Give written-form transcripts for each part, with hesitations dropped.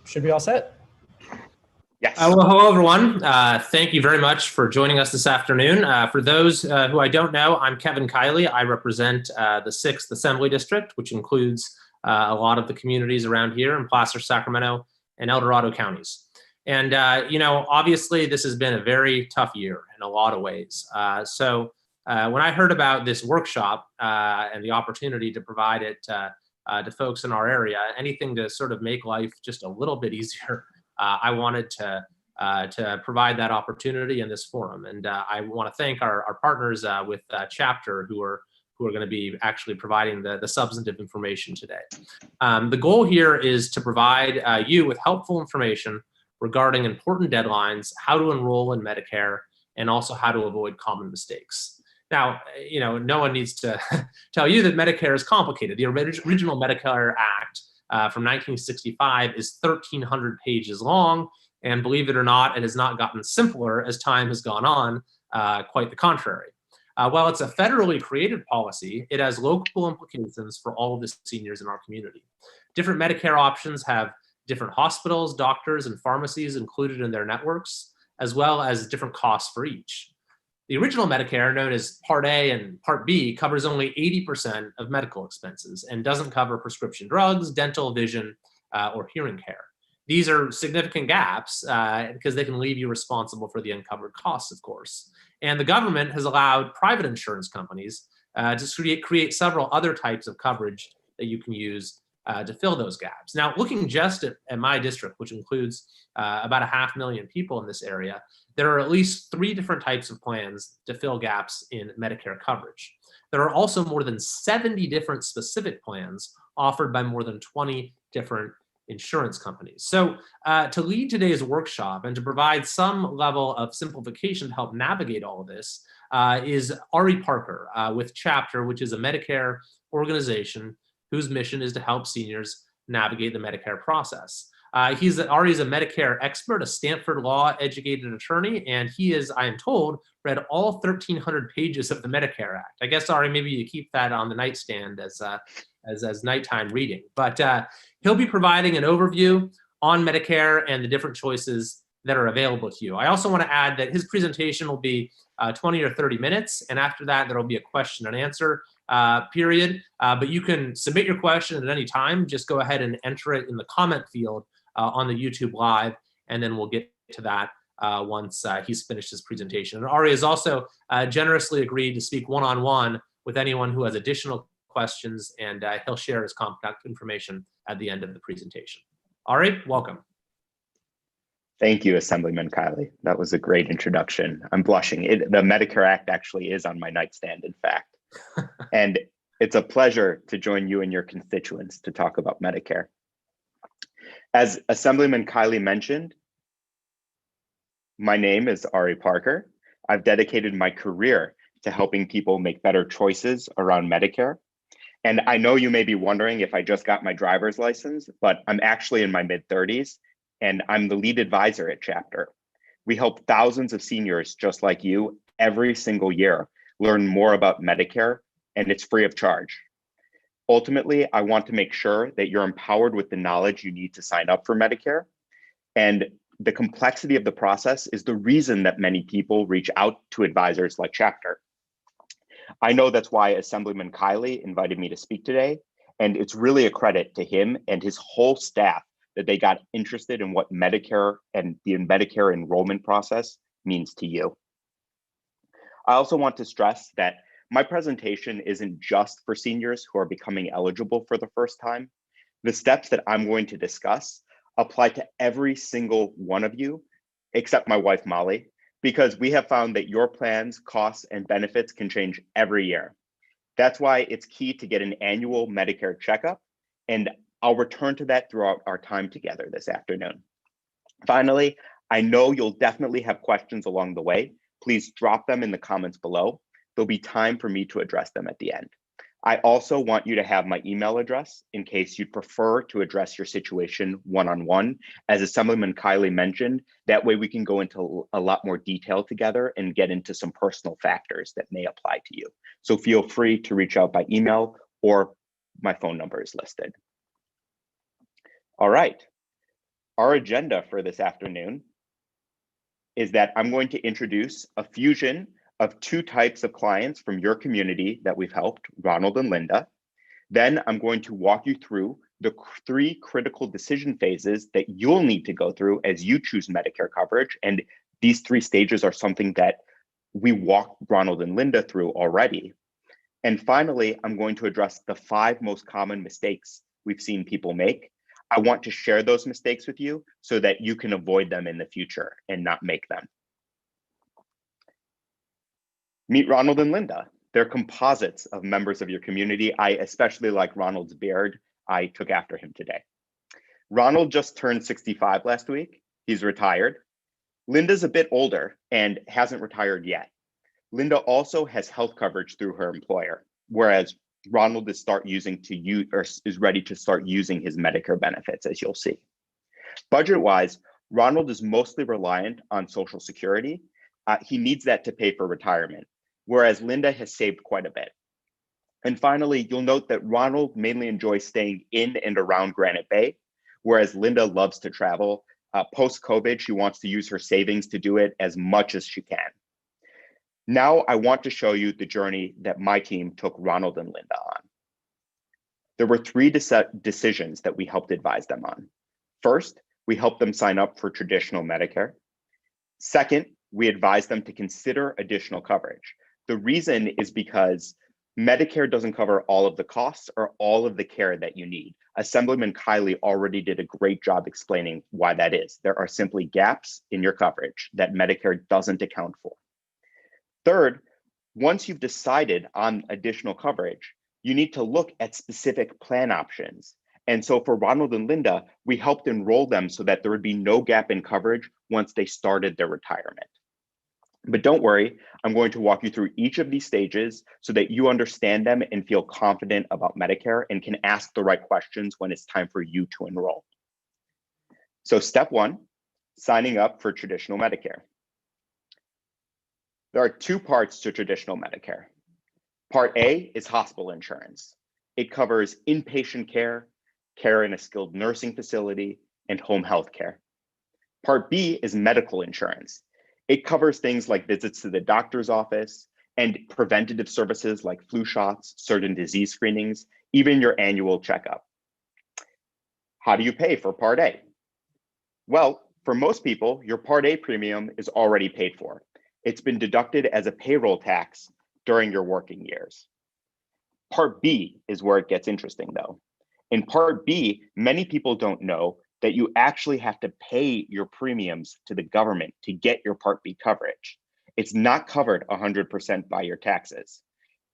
should be all set. Yes. Well, hello, everyone. Thank you very much for joining us this afternoon. For those who I don't know, I'm Kevin Kiley. I represent the 6th Assembly District, which includes a lot of the communities around here in Placer, Sacramento, and El Dorado counties. And, obviously, this has been a very tough year in a lot of ways. So when I heard about this workshop and the opportunity to provide it to folks in our area, anything to sort of make life just a little bit easier, I wanted to provide that opportunity in this forum. And I want to thank our partners with Chapter who are going to be actually providing the substantive information today. The goal here is to provide you with helpful information regarding important deadlines, how to enroll in Medicare, and also how to avoid common mistakes. Now, no one needs to tell you that Medicare is complicated. The original Medicare Act from 1965 is 1,300 pages long, and believe it or not, it has not gotten simpler as time has gone on, quite the contrary. While it's a federally created policy, it has local implications for all of the seniors in our community. Different Medicare options have different hospitals, doctors, and pharmacies included in their networks, as well as different costs for each. The original Medicare, known as Part A and Part B, covers only 80% of medical expenses and doesn't cover prescription drugs, dental, vision, or hearing care. These are significant gaps because they can leave you responsible for the uncovered costs, of course. And the government has allowed private insurance companies to create several other types of coverage that you can use to fill those gaps. Now, looking just at my district, which includes about 500,000 people in this area, there are at least 3 different types of plans to fill gaps in Medicare coverage. There are also more than 70 different specific plans offered by more than 20 different insurance companies. So to lead today's workshop and to provide some level of simplification to help navigate all of this is Ari Parker with Chapter, which is a Medicare organization whose mission is to help seniors navigate the Medicare process. Ari is a Medicare expert, a Stanford law-educated attorney, and he is, I am told, read all 1,300 pages of the Medicare Act. I guess, Ari, maybe you keep that on the nightstand as nighttime reading. But he'll be providing an overview on Medicare and the different choices that are available to you. I also want to add that his presentation will be 20 or 30 minutes, and after that, there will be a question and answer period. But you can submit your question at any time. Just go ahead and enter it in the comment field on the YouTube Live, and then we'll get to that once he's finished his presentation. And Ari has also generously agreed to speak one-on-one with anyone who has additional questions, and he'll share his contact information at the end of the presentation. Ari, welcome. Thank you, Assemblyman Kiley. That was a great introduction. I'm blushing. The Medicare Act actually is on my nightstand, in fact. And it's a pleasure to join you and your constituents to talk about Medicare. As Assemblyman Kiley mentioned, my name is Ari Parker. I've dedicated my career to helping people make better choices around Medicare. And I know you may be wondering if I just got my driver's license, but I'm actually in my mid-30s, and I'm the lead advisor at Chapter. We help thousands of seniors just like you every single year learn more about Medicare, and it's free of charge. Ultimately, I want to make sure that you're empowered with the knowledge you need to sign up for Medicare. And the complexity of the process is the reason that many people reach out to advisors like Chapter. I know that's why Assemblyman Kiley invited me to speak today, and it's really a credit to him and his whole staff that they got interested in what Medicare and the Medicare enrollment process means to you. I also want to stress that my presentation isn't just for seniors who are becoming eligible for the first time. The steps that I'm going to discuss apply to every single one of you, except my wife, Molly, because we have found that your plans, costs, and benefits can change every year. That's why it's key to get an annual Medicare checkup, and I'll return to that throughout our time together this afternoon. Finally, I know you'll definitely have questions along the way. Please drop them in the comments below. There'll be time for me to address them at the end. I also want you to have my email address in case you'd prefer to address your situation one-on-one. As Assemblyman Kiley mentioned, that way we can go into a lot more detail together and get into some personal factors that may apply to you. So feel free to reach out by email, or my phone number is listed. All right. Our agenda for this afternoon is that I'm going to introduce a fusion of two types of clients from your community that we've helped, Ronald and Linda. Then I'm going to walk you through the three critical decision phases that you'll need to go through as you choose Medicare coverage. And these three stages are something that we walked Ronald and Linda through already. And finally, I'm going to address the 5 most common mistakes we've seen people make. I want to share those mistakes with you so that you can avoid them in the future and not make them. Meet Ronald and Linda. They're composites of members of your community. I especially like Ronald's beard. I took after him today. Ronald just turned 65 last week. He's retired. Linda's a bit older and hasn't retired yet. Linda also has health coverage through her employer, whereas Ronald is ready to start using his Medicare benefits, as you'll see. Budget-wise, Ronald is mostly reliant on Social Security. He needs that to pay for retirement, whereas Linda has saved quite a bit. And finally, you'll note that Ronald mainly enjoys staying in and around Granite Bay, whereas Linda loves to travel. Post-COVID, she wants to use her savings to do it as much as she can. Now I want to show you the journey that my team took Ronald and Linda on. There were 3 decisions that we helped advise them on. First, we helped them sign up for traditional Medicare. Second, we advised them to consider additional coverage. The reason is because Medicare doesn't cover all of the costs or all of the care that you need. Assemblyman Kiley already did a great job explaining why that is. There are simply gaps in your coverage that Medicare doesn't account for. Third, once you've decided on additional coverage, you need to look at specific plan options. And so for Ronald and Linda, we helped enroll them so that there would be no gap in coverage once they started their retirement. But don't worry, I'm going to walk you through each of these stages so that you understand them and feel confident about Medicare and can ask the right questions when it's time for you to enroll. So step 1, signing up for traditional Medicare. There are 2 parts to traditional Medicare. Part A is hospital insurance. It covers inpatient care, care in a skilled nursing facility, and home health care. Part B is medical insurance. It covers things like visits to the doctor's office and preventative services like flu shots, certain disease screenings, even your annual checkup. How do you pay for Part A? Well, for most people, your Part A premium is already paid for. It's been deducted as a payroll tax during your working years. Part B is where it gets interesting, though. In Part B, many people don't know that you actually have to pay your premiums to the government to get your Part B coverage. It's not covered 100% by your taxes.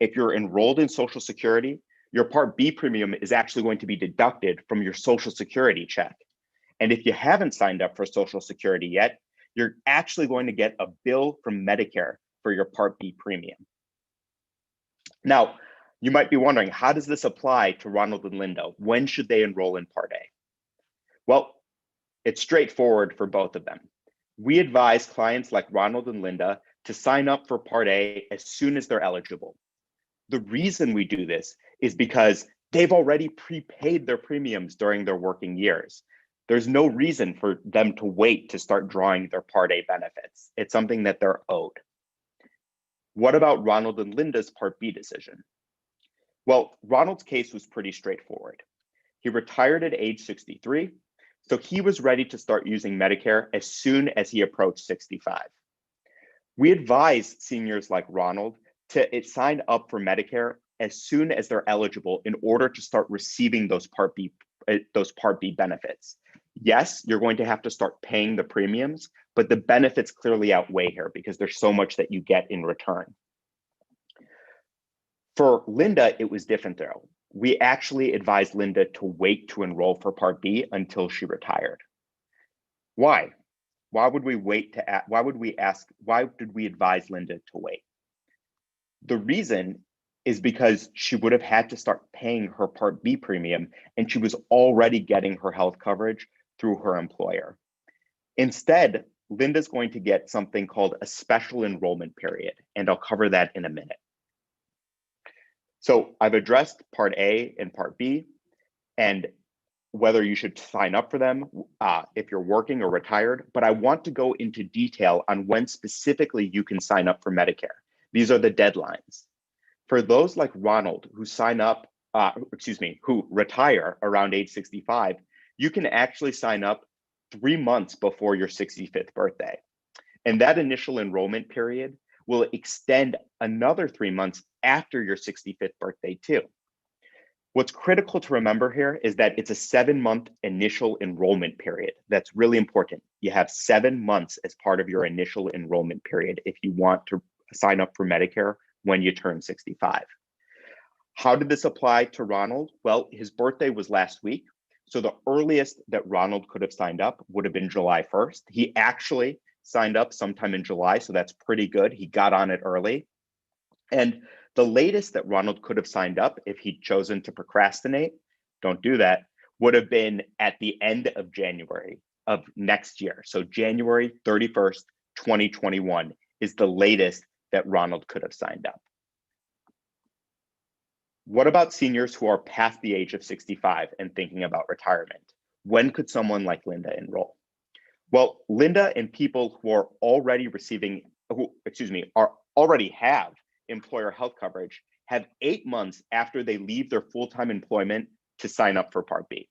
If you're enrolled in Social Security, your Part B premium is actually going to be deducted from your Social Security check. And if you haven't signed up for Social Security yet, you're actually going to get a bill from Medicare for your Part B premium. Now, you might be wondering, how does this apply to Ronald and Linda? When should they enroll in Part A? Well, it's straightforward for both of them. We advise clients like Ronald and Linda to sign up for Part A as soon as they're eligible. The reason we do this is because they've already prepaid their premiums during their working years. There's no reason for them to wait to start drawing their Part A benefits. It's something that they're owed. What about Ronald and Linda's Part B decision? Well, Ronald's case was pretty straightforward. He retired at age 63, so he was ready to start using Medicare as soon as he approached 65. We advise seniors like Ronald to sign up for Medicare as soon as they're eligible in order to start receiving those Part B benefits. Yes, you're going to have to start paying the premiums, but the benefits clearly outweigh here because there's so much that you get in return. For Linda, it was different though. We actually advised Linda to wait to enroll for Part B until she retired. Why? Why did we advise Linda to wait? The reason is because she would have had to start paying her Part B premium, and she was already getting her health coverage through her employer. Instead, Linda's going to get something called a special enrollment period, and I'll cover that in a minute. So I've addressed Part A and Part B, and whether you should sign up for them if you're working or retired, but I want to go into detail on when specifically you can sign up for Medicare. These are the deadlines. For those like Ronald who who retire around age 65, you can actually sign up 3 months before your 65th birthday. And that initial enrollment period will extend another 3 months after your 65th birthday too. What's critical to remember here is that it's a 7-month initial enrollment period. That's really important. You have 7 months as part of your initial enrollment period if you want to sign up for Medicare when you turn 65. How did this apply to Ronald? Well, his birthday was last week. So the earliest that Ronald could have signed up would have been July 1st. He actually signed up sometime in July, so that's pretty good. He got on it early. And the latest that Ronald could have signed up if he'd chosen to procrastinate, don't do that, would have been at the end of January of next year. So January 31st, 2021 is the latest that Ronald could have signed up. What about seniors who are past the age of 65 and thinking about retirement? When could someone like Linda enroll? Well, Linda and people who are already already have employer health coverage have 8 months after they leave their full-time employment to sign up for Part B.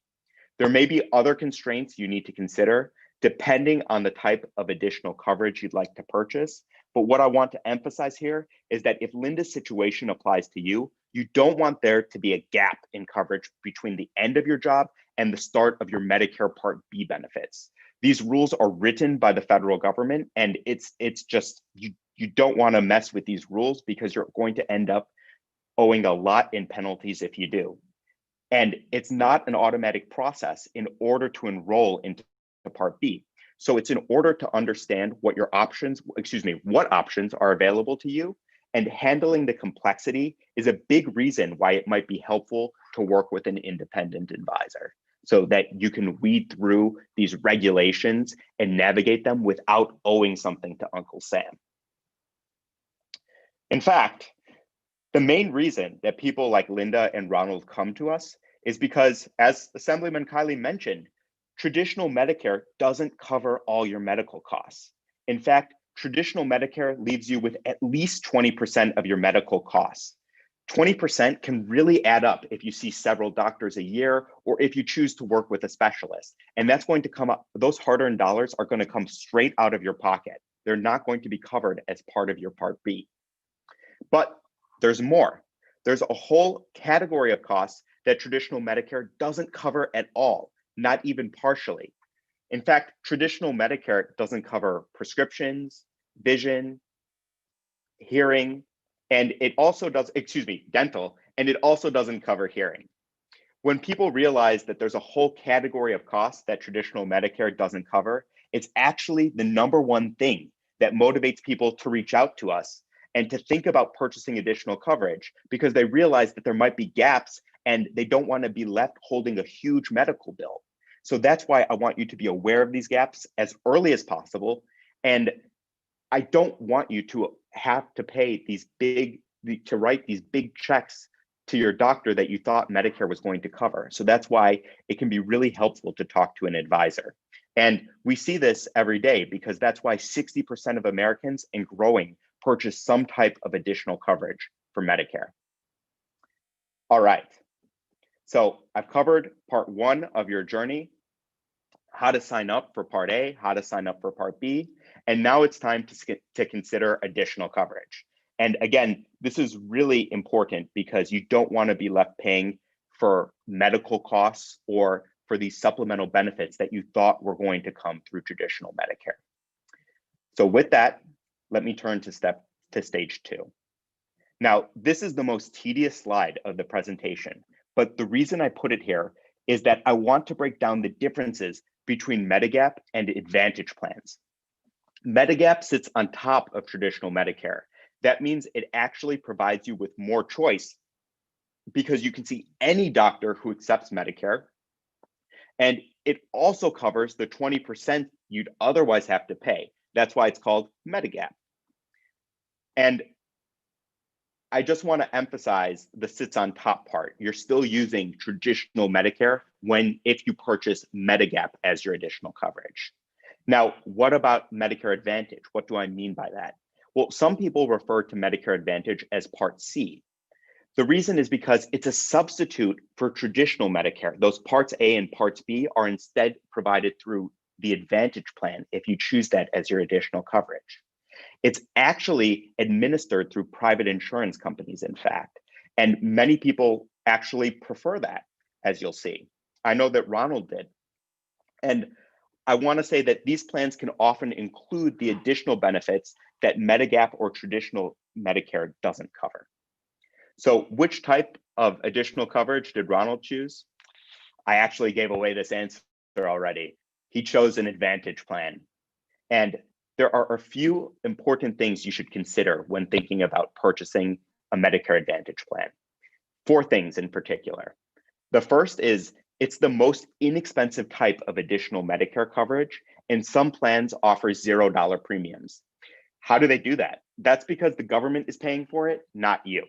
There may be other constraints you need to consider depending on the type of additional coverage you'd like to purchase. But what I want to emphasize here is that if Linda's situation applies to you, you don't want there to be a gap in coverage between the end of your job and the start of your Medicare Part B benefits. These rules are written by the federal government, and it's just, you don't want to mess with these rules because you're going to end up owing a lot in penalties if you do. And it's not an automatic process in order to enroll into Part B. So it's in order to understand what options are available to you, and handling the complexity is a big reason why it might be helpful to work with an independent advisor so that you can weed through these regulations and navigate them without owing something to Uncle Sam. In fact, the main reason that people like Linda and Ronald come to us is because, as Assemblyman Kiley mentioned, traditional Medicare doesn't cover all your medical costs. In fact, traditional Medicare leaves you with at least 20% of your medical costs. 20% can really add up if you see several doctors a year or if you choose to work with a specialist. And that's going to come up, those hard-earned dollars are going to come straight out of your pocket. They're not going to be covered as part of your Part B. But there's more. There's a whole category of costs that traditional Medicare doesn't cover at all, not even partially. In fact, traditional Medicare doesn't cover prescriptions, vision, hearing, and it also does, dental, and it also doesn't cover hearing. When people realize that there's a whole category of costs that traditional Medicare doesn't cover, it's actually the number one thing that motivates people to reach out to us and to think about purchasing additional coverage, because they realize that there might be gaps and they don't want to be left holding a huge medical bill. So that's why I want you to be aware of these gaps as early as possible. And I don't want you to have to pay to write these big checks to your doctor that you thought Medicare was going to cover. So that's why it can be really helpful to talk to an advisor. And we see this every day because that's why 60% of Americans and growing purchase some type of additional coverage for Medicare. All right. So I've covered part 1 of your journey, how to sign up for Part A, how to sign up for Part B, and now it's time to consider additional coverage. And again, this is really important because you don't want to be left paying for medical costs or for these supplemental benefits that you thought were going to come through traditional Medicare. So with that, let me turn to stage 2. Now, this is the most tedious slide of the presentation, but the reason I put it here is that I want to break down the differences between Medigap and Advantage plans. Medigap sits on top of traditional Medicare. That means it actually provides you with more choice because you can see any doctor who accepts Medicare. And it also covers the 20% you'd otherwise have to pay. That's why it's called Medigap. And I just want to emphasize the sits on top part. You're still using traditional Medicare if you purchase Medigap as your additional coverage. Now, what about Medicare Advantage? What do I mean by that? Well, some people refer to Medicare Advantage as Part C. The reason is because it's a substitute for traditional Medicare. Those Parts A and Parts B are instead provided through the Advantage plan if you choose that as your additional coverage. It's actually administered through private insurance companies, in fact, and many people actually prefer that, as you'll see. I know that Ronald did. And I want to say that these plans can often include the additional benefits that Medigap or traditional Medicare doesn't cover. So which type of additional coverage did Ronald choose? I actually gave away this answer already. He chose an Advantage plan. And there are a few important things you should consider when thinking about purchasing a Medicare Advantage plan. 4 things in particular. The first is it's the most inexpensive type of additional Medicare coverage, and some plans offer $0 premiums. How do they do that? That's because the government is paying for it, not you.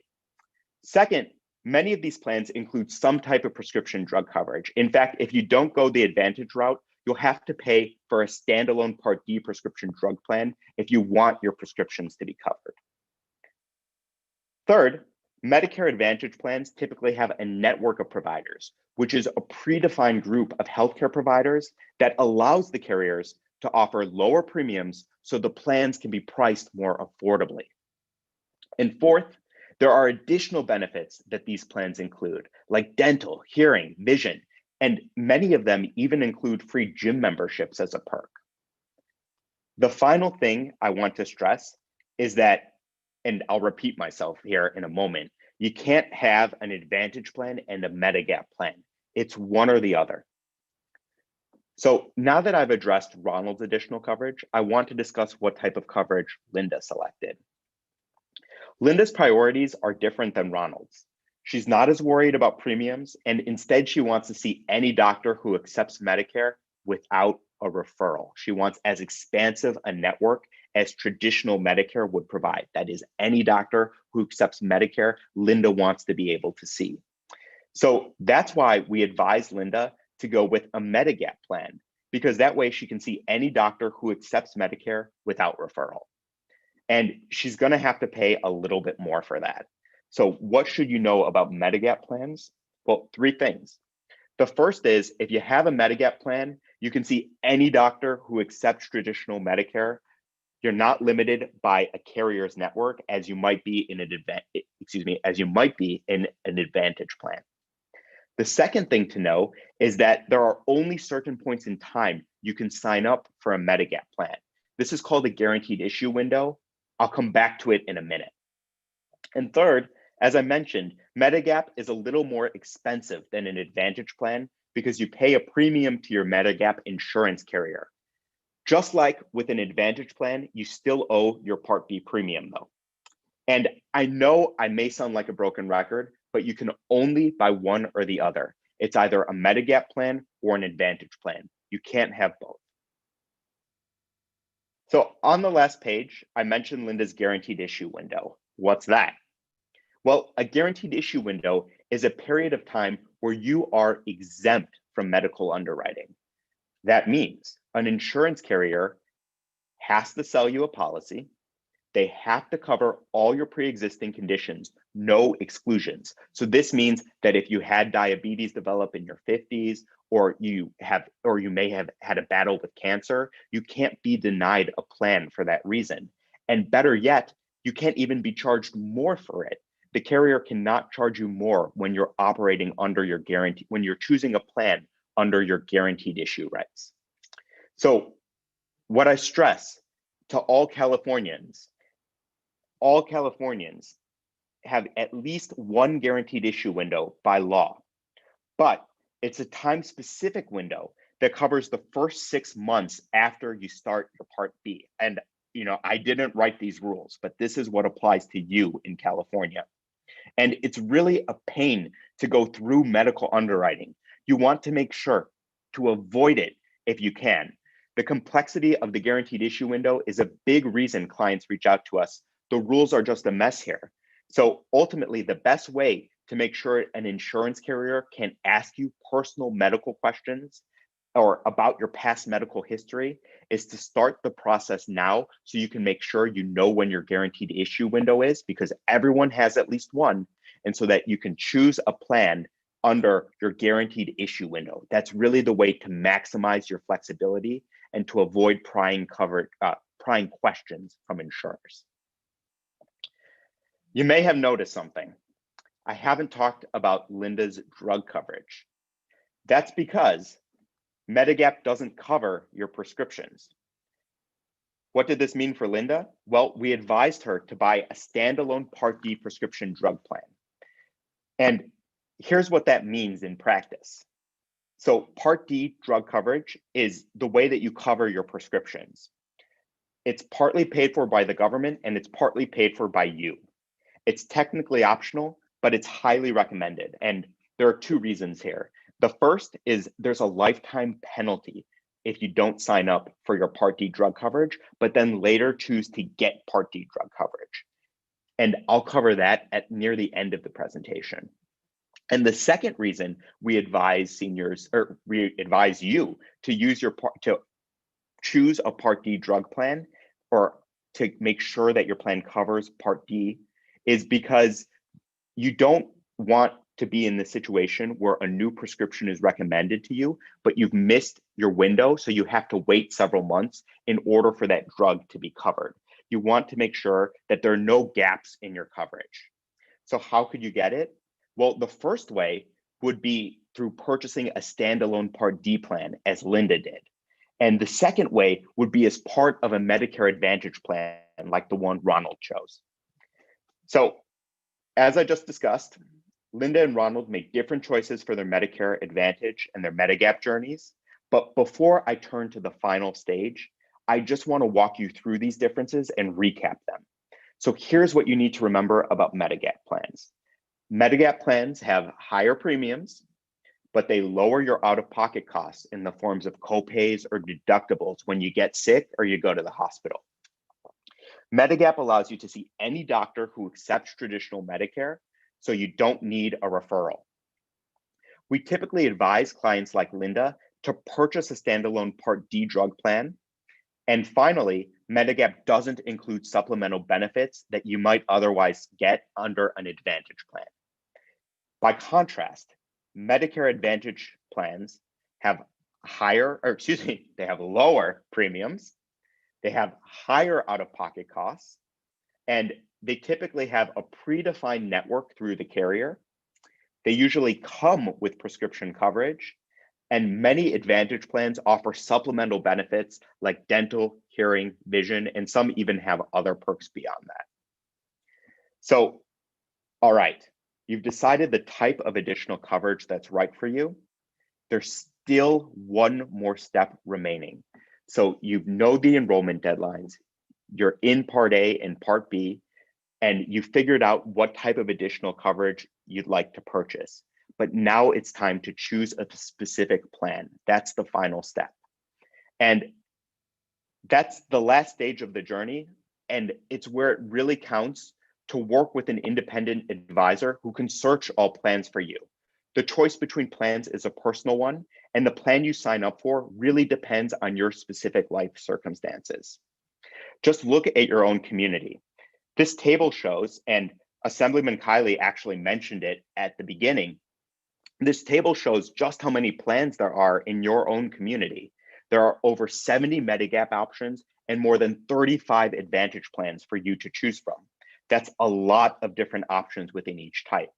Second, many of these plans include some type of prescription drug coverage. In fact, if you don't go the Advantage route, you'll have to pay for a standalone Part D prescription drug plan if you want your prescriptions to be covered. Third, Medicare Advantage plans typically have a network of providers, which is a predefined group of healthcare providers that allows the carriers to offer lower premiums so the plans can be priced more affordably. And fourth, there are additional benefits that these plans include, like dental, hearing, vision, and many of them even include free gym memberships as a perk. The final thing I want to stress is that, and I'll repeat myself here in a moment, you can't have an Advantage plan and a Medigap plan. It's one or the other. So now that I've addressed Ronald's additional coverage, I want to discuss what type of coverage Linda selected. Linda's priorities are different than Ronald's. She's not as worried about premiums, and instead she wants to see any doctor who accepts Medicare without a referral. She wants as expansive a network as traditional Medicare would provide. That is, any doctor who accepts Medicare, Linda wants to be able to see. So that's why we advise Linda to go with a Medigap plan, because that way she can see any doctor who accepts Medicare without referral. And she's going to have to pay a little bit more for that. So what should you know about Medigap plans? Well, 3 things. The first is if you have a Medigap plan, you can see any doctor who accepts traditional Medicare. You're not limited by a carrier's network as you might be in an Advantage plan. The second thing to know is that there are only certain points in time you can sign up for a Medigap plan. This is called a guaranteed issue window. I'll come back to it in a minute. And third, as I mentioned, Medigap is a little more expensive than an Advantage plan because you pay a premium to your Medigap insurance carrier. Just like with an Advantage plan, you still owe your Part B premium though. And I know I may sound like a broken record, but you can only buy one or the other. It's either a Medigap plan or an Advantage plan. You can't have both. So on the last page, I mentioned Linda's guaranteed issue window. What's that? Well, a guaranteed issue window is a period of time where you are exempt from medical underwriting. That means an insurance carrier has to sell you a policy. They have to cover all your pre-existing conditions, no exclusions. So this means that if you had diabetes develop in your 50s, or you may have had a battle with cancer, you can't be denied a plan for that reason. And better yet, you can't even be charged more for it. The carrier cannot charge you more when you're operating under your guarantee, when you're choosing a plan under your guaranteed issue rights. So what I stress to all Californians have at least one guaranteed issue window by law, but it's a time-specific window that covers the first 6 months after you start your Part B. And I didn't write these rules, but this is what applies to you in California. And it's really a pain to go through medical underwriting. You want to make sure to avoid it if you can. The complexity of the guaranteed issue window is a big reason clients reach out to us. The rules are just a mess here. So ultimately, the best way to make sure an insurance carrier can ask you personal medical questions or about your past medical history is to start the process now so you can make sure you know when your guaranteed issue window is, because everyone has at least one, and so that you can choose a plan under your guaranteed issue window. That's really the way to maximize your flexibility and to avoid prying questions from insurers. You may have noticed something. I haven't talked about Linda's drug coverage. That's because Medigap doesn't cover your prescriptions. What did this mean for Linda? Well, we advised her to buy a standalone Part D prescription drug plan. And here's what that means in practice. So Part D drug coverage is the way that you cover your prescriptions. It's partly paid for by the government and it's partly paid for by you. It's technically optional, but it's highly recommended. And there are two reasons here. The first is there's a lifetime penalty if you don't sign up for your Part D drug coverage, but then later choose to get Part D drug coverage. And I'll cover that at near the end of the presentation. And the second reason we advise seniors, or we advise you to choose a Part D drug plan or to make sure that your plan covers Part D is because you don't want to be in the situation where a new prescription is recommended to you, but you've missed your window, so you have to wait several months in order for that drug to be covered. You want to make sure that there are no gaps in your coverage. So how could you get it? Well, the first way would be through purchasing a standalone Part D plan, as Linda did. And the second way would be as part of a Medicare Advantage plan, like the one Ronald chose. So as I just discussed, Linda and Ronald make different choices for their Medicare Advantage and their Medigap journeys. But before I turn to the final stage, I just want to walk you through these differences and recap them. So here's what you need to remember about Medigap plans. Medigap plans have higher premiums, but they lower your out-of-pocket costs in the forms of copays or deductibles when you get sick or you go to the hospital. Medigap allows you to see any doctor who accepts traditional Medicare, so you don't need a referral. We typically advise clients like Linda to purchase a standalone Part D drug plan. And finally, Medigap doesn't include supplemental benefits that you might otherwise get under an Advantage plan. By contrast, Medicare Advantage plans have they have lower premiums, they have higher out-of-pocket costs, and they typically have a predefined network through the carrier. They usually come with prescription coverage, and many Advantage plans offer supplemental benefits like dental, hearing, vision, and some even have other perks beyond that. So, all right, you've decided the type of additional coverage that's right for you. There's still one more step remaining. So you know the enrollment deadlines, you're in Part A and Part B, and you figured out what type of additional coverage you'd like to purchase. But now it's time to choose a specific plan. That's the final step. And that's the last stage of the journey. And it's where it really counts to work with an independent advisor who can search all plans for you. The choice between plans is a personal one, and the plan you sign up for really depends on your specific life circumstances. Just look at your own community. This table shows, and Assemblyman Kiley actually mentioned it at the beginning, this table shows just how many plans there are in your own community. There are over 70 Medigap options and more than 35 Advantage plans for you to choose from. That's a lot of different options within each type.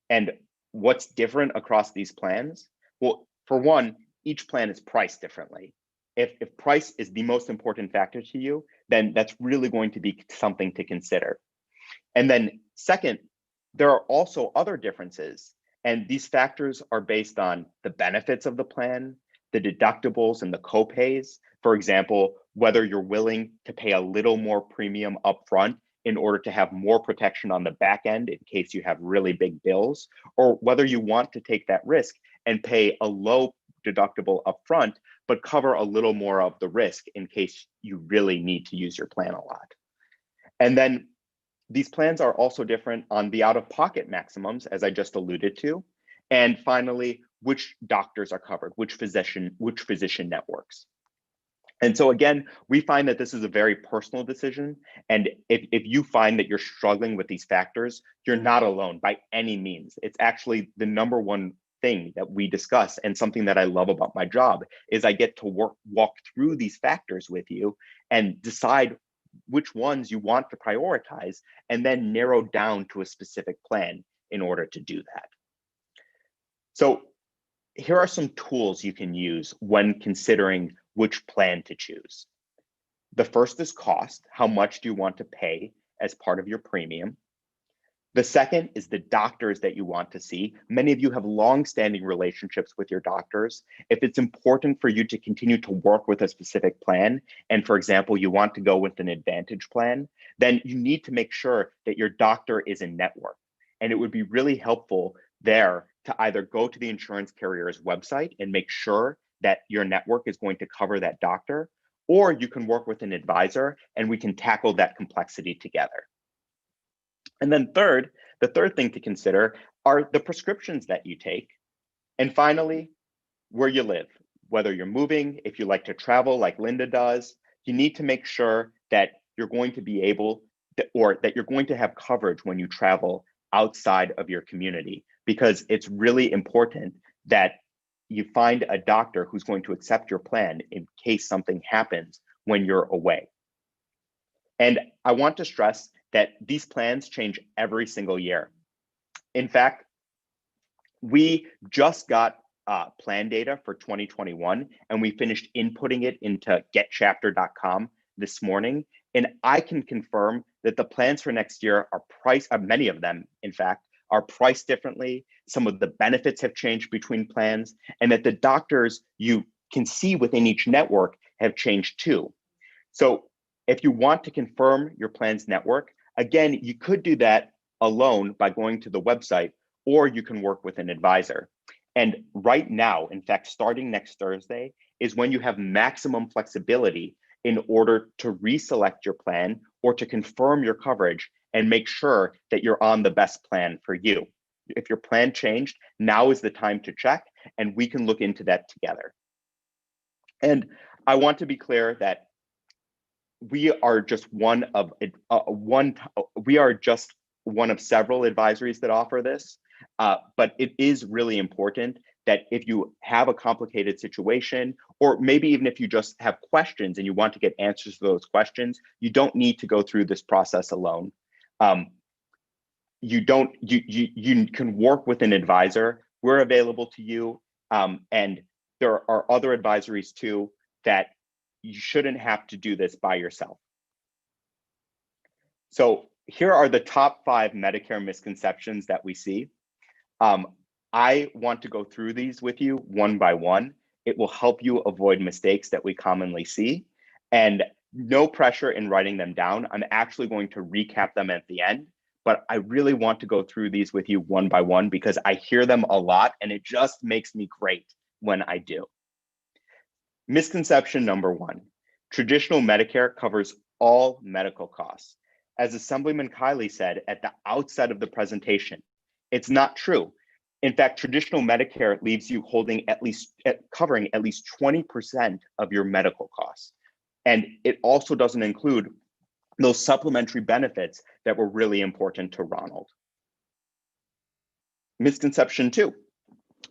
And what's different across these plans? Well, for one, each plan is priced differently. If price is the most important factor to you, then that's really going to be something to consider. And then second, there are also other differences. And these factors are based on the benefits of the plan, the deductibles and the copays. For example, whether you're willing to pay a little more premium upfront in order to have more protection on the back end in case you have really big bills, or whether you want to take that risk and pay a low deductible upfront, but cover a little more of the risk in case you really need to use your plan a lot. And then These plans are also different on the out-of-pocket maximums, as I just alluded to. And finally, which doctors are covered, which physician networks. And so again, we find that this is a very personal decision. And if you find that you're struggling with these factors, you're not alone by any means. It's actually the number one thing that we discuss, and something that I love about my job is I get to walk through these factors with you and decide which ones you want to prioritize, and then narrow down to a specific plan in order to do that. So here are some tools you can use when considering which plan to choose. The first is cost. How much do you want to pay as part of your premium? The second is the doctors that you want to see. Many of you have long-standing relationships with your doctors. If it's important for you to continue to work with a specific plan, and for example, you want to go with an Advantage plan, then you need to make sure that your doctor is in network. And it would be really helpful there to either go to the insurance carrier's website and make sure that your network is going to cover that doctor, or you can work with an advisor and we can tackle that complexity together. And then the third thing to consider are the prescriptions that you take. And finally, where you live, whether you're moving, if you like to travel like Linda does, you need to make sure that you're going to be able to, or that you're going to have coverage when you travel outside of your community, because it's really important that you find a doctor who's going to accept your plan in case something happens when you're away. And I want to stress that these plans change every single year. In fact, we just got plan data for 2021, and we finished inputting it into getchapter.com this morning. And I can confirm that the plans for next year are priced, many of them, in fact, are priced differently. Some of the benefits have changed between plans, and that the doctors you can see within each network have changed too. So if you want to confirm your plan's network, again, you could do that alone by going to the website, or you can work with an advisor. And right now, in fact, starting next Thursday is when you have maximum flexibility in order to reselect your plan or to confirm your coverage and make sure that you're on the best plan for you. If your plan changed, now is the time to check, and we can look into that together. And I want to be clear that we are just one of several advisories that offer this, but it is really important that if you have a complicated situation, or maybe even if you just have questions and you want to get answers to those questions, you don't need to go through this process alone. You can work with an advisor. We're available to you, and there are other advisories too that you shouldn't have to do this by yourself. So here are the top 5 Medicare misconceptions that we see. I want to go through these with you one by one. It will help you avoid mistakes that we commonly see, and no pressure in writing them down. I'm actually going to recap them at the end, but I really want to go through these with you one by one because I hear them a lot and it just makes me great when I do. Misconception number 1, traditional Medicare covers all medical costs. As Assemblyman Kiley said at the outset of the presentation, it's not true. In fact, traditional Medicare leaves you covering at least 20% of your medical costs. And it also doesn't include those supplementary benefits that were really important to Ronald. Misconception 2,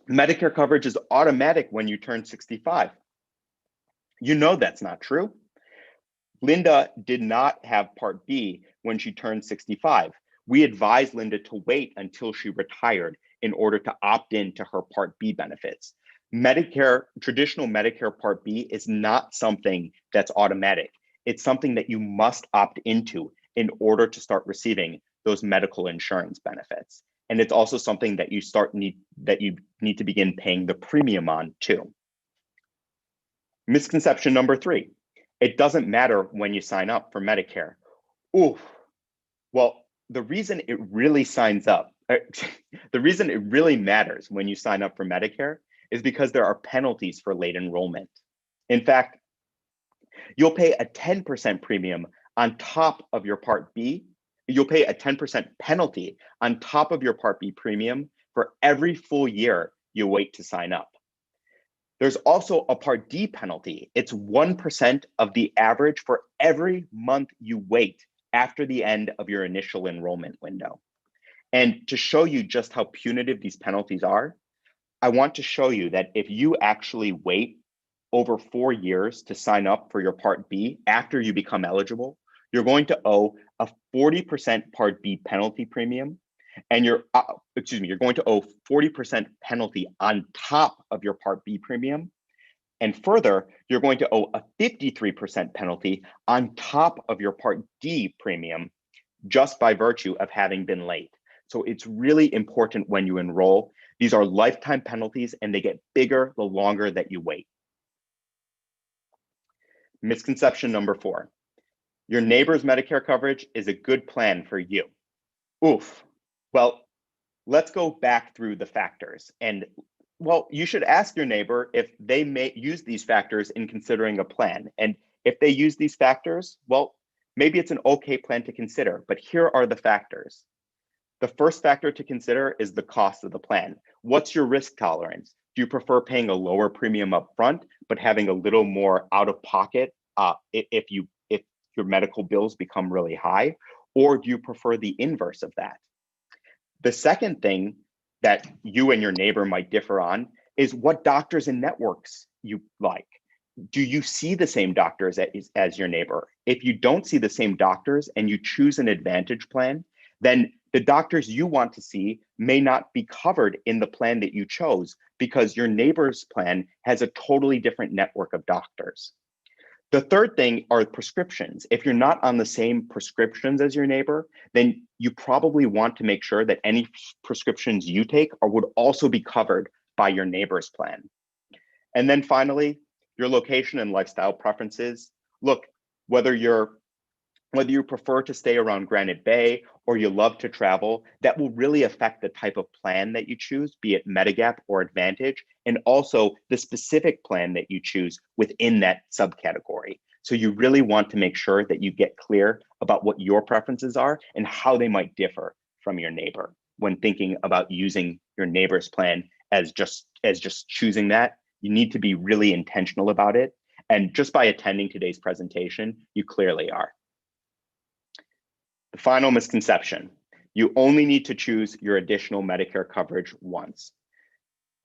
Medicare coverage is automatic when you turn 65. You know that's not true. Linda did not have Part B when she turned 65. We advised Linda to wait until she retired in order to opt into her Part B benefits. Traditional Medicare Part B is not something that's automatic. It's something that you must opt into in order to start receiving those medical insurance benefits. And it's also something that you need to begin paying the premium on too. Misconception number 3, it doesn't matter when you sign up for Medicare. Ooh, well, the reason it really matters when you sign up for Medicare is because there are penalties for late enrollment. In fact, you'll pay a 10% premium on top of your Part B you'll pay a 10% penalty on top of your Part B premium for every full year you wait to sign up. There's also a Part D penalty. It's 1% of the average for every month you wait after the end of your initial enrollment window. And to show you just how punitive these penalties are, I want to show you that if you actually wait over 4 years to sign up for your Part B after you become eligible, you're going to owe a 40% Part B penalty premium, and you're going to owe 40% penalty on top of your Part B premium. And further, you're going to owe a 53% penalty on top of your Part D premium just by virtue of having been late. So it's really important when you enroll. These are lifetime penalties, and they get bigger the longer that you wait. Misconception number 4. Your neighbor's Medicare coverage is a good plan for you. Oof. Well, let's go back through the factors. And well, you should ask your neighbor if they may use these factors in considering a plan. And if they use these factors, well, maybe it's an okay plan to consider, but here are the factors. The first factor to consider is the cost of the plan. What's your risk tolerance? Do you prefer paying a lower premium up front, but having a little more out of pocket if your medical bills become really high? Or do you prefer the inverse of that? The second thing that you and your neighbor might differ on is what doctors and networks you like. Do you see the same doctors as your neighbor? If you don't see the same doctors and you choose an Advantage plan, then the doctors you want to see may not be covered in the plan that you chose because your neighbor's plan has a totally different network of doctors. The third thing are prescriptions. If you're not on the same prescriptions as your neighbor, then you probably want to make sure that any prescriptions you take would also be covered by your neighbor's plan. And then finally, your location and lifestyle preferences. Look, whether you prefer to stay around Granite Bay or you love to travel, that will really affect the type of plan that you choose, be it Medigap or Advantage, and also the specific plan that you choose within that subcategory. So you really want to make sure that you get clear about what your preferences are and how they might differ from your neighbor when thinking about using your neighbor's plan as just choosing that. You need to be really intentional about it. And just by attending today's presentation, you clearly are. The final misconception: you only need to choose your additional Medicare coverage once.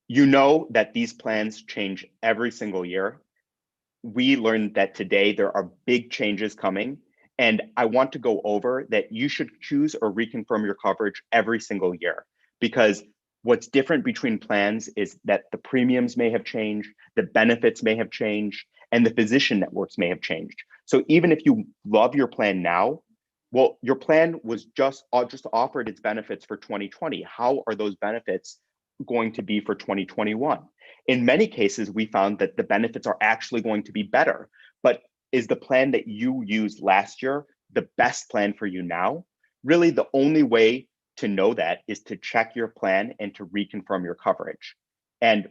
You know that these plans change every single year. We learned that today there are big changes coming, and I want to go over that you should choose or reconfirm your coverage every single year, because what's different between plans is that the premiums may have changed, the benefits may have changed, and the physician networks may have changed. So even if you love your plan now, well, your plan was just offered its benefits for 2020. How are those benefits going to be for 2021? In many cases, we found that the benefits are actually going to be better. But is the plan that you used last year the best plan for you now? Really, the only way to know that is to check your plan and to reconfirm your coverage. And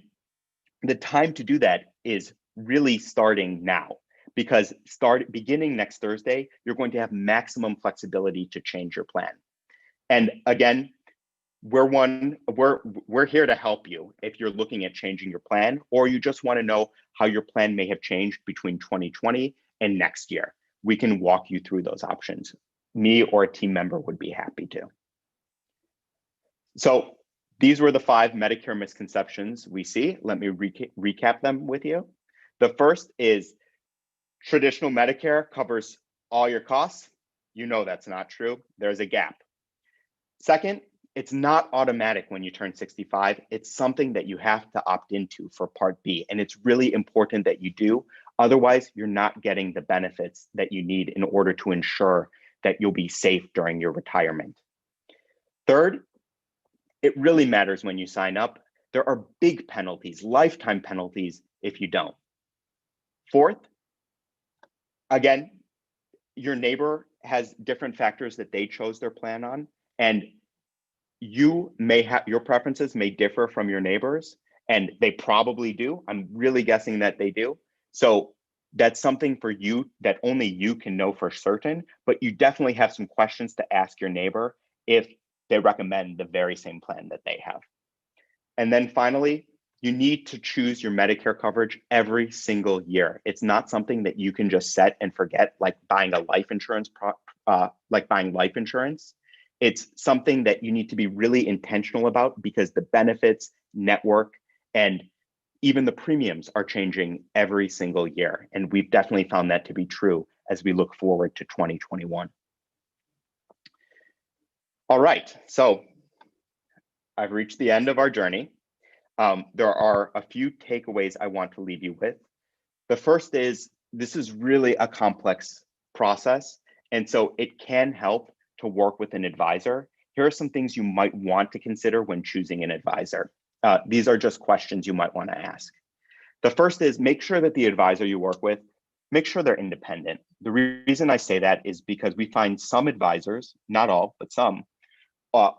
the time to do that is really starting now, because beginning next Thursday, you're going to have maximum flexibility to change your plan. And again, we're here to help you if you're looking at changing your plan, or you just want to know how your plan may have changed between 2020 and next year. We can walk you through those options. Me or a team member would be happy to. So these were the 5 Medicare misconceptions we see. Let me recap them with you. The first is traditional Medicare covers all your costs. You know that's not true. There's a gap. Second, it's not automatic when you turn 65. It's something that you have to opt into for Part B, and it's really important that you do. Otherwise, you're not getting the benefits that you need in order to ensure that you'll be safe during your retirement. Third, it really matters when you sign up. There are big penalties, lifetime penalties, if you don't. Fourth, again, your neighbor has different factors that they chose their plan on, and you may have, your preferences may differ from your neighbors, and they probably do. I'm really guessing that they do. So that's something for you that only you can know for certain, but you definitely have some questions to ask your neighbor if they recommend the very same plan that they have. And then finally, you need to choose your Medicare coverage every single year. It's not something that you can just set and forget, like buying a life insurance, It's something that you need to be really intentional about because the benefits, network, and even the premiums are changing every single year. And we've definitely found that to be true as we look forward to 2021. All right, so I've reached the end of our journey. There are a few takeaways I want to leave you with. The first is this is really a complex process, and so it can help to work with an advisor. Here are some things you might want to consider when choosing an advisor. These are just questions you might want to ask. The first is make sure that the advisor you work with, make sure they're independent. The reason I say that is because we find some advisors, not all, but some,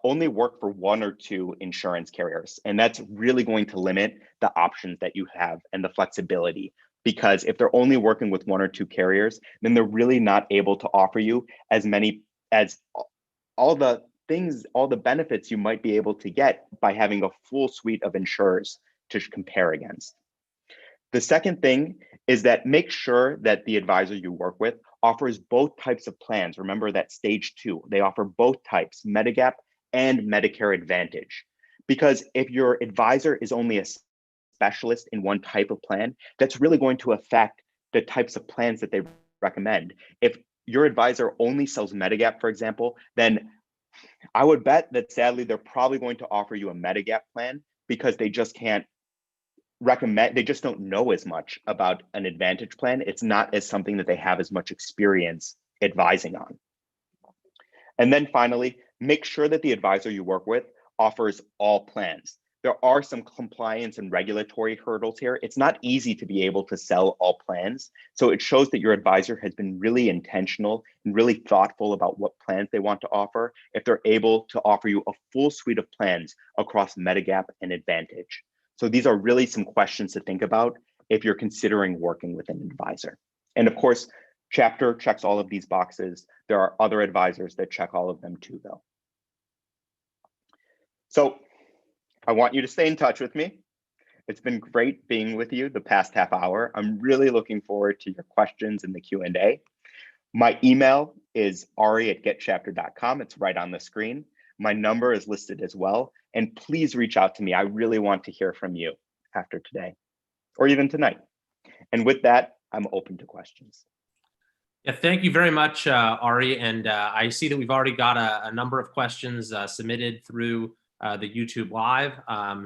only work for one or two insurance carriers. And that's really going to limit the options that you have and the flexibility. Because if they're only working with one or two carriers, then they're really not able to offer you as many as all the things, all the benefits you might be able to get by having a full suite of insurers to compare against. The second thing is that make sure that the advisor you work with offers both types of plans. Remember that stage 2, they offer both types, Medigap and Medicare Advantage. Because if your advisor is only a specialist in one type of plan, that's really going to affect the types of plans that they recommend. If your advisor only sells Medigap, for example, then I would bet that sadly, they're probably going to offer you a Medigap plan because they just can't recommend, they just don't know as much about an Advantage plan. It's not as something that they have as much experience advising on. And then finally, make sure that the advisor you work with offers all plans. There are some compliance and regulatory hurdles here. It's not easy to be able to sell all plans. So it shows that your advisor has been really intentional and really thoughtful about what plans they want to offer if they're able to offer you a full suite of plans across Medigap and Advantage. So these are really some questions to think about if you're considering working with an advisor. And of course, Chapter checks all of these boxes. There are other advisors that check all of them too, though. So I want you to stay in touch with me. It's been great being with you the past half hour. I'm really looking forward to your questions in the Q&A. My email is ari@getchapter.com. It's right on the screen. My number is listed as well. And please reach out to me. I really want to hear from you after today or even tonight. And with that, I'm open to questions. Yeah, thank you very much, Ari. And I see that we've already got a number of questions submitted through the YouTube Live.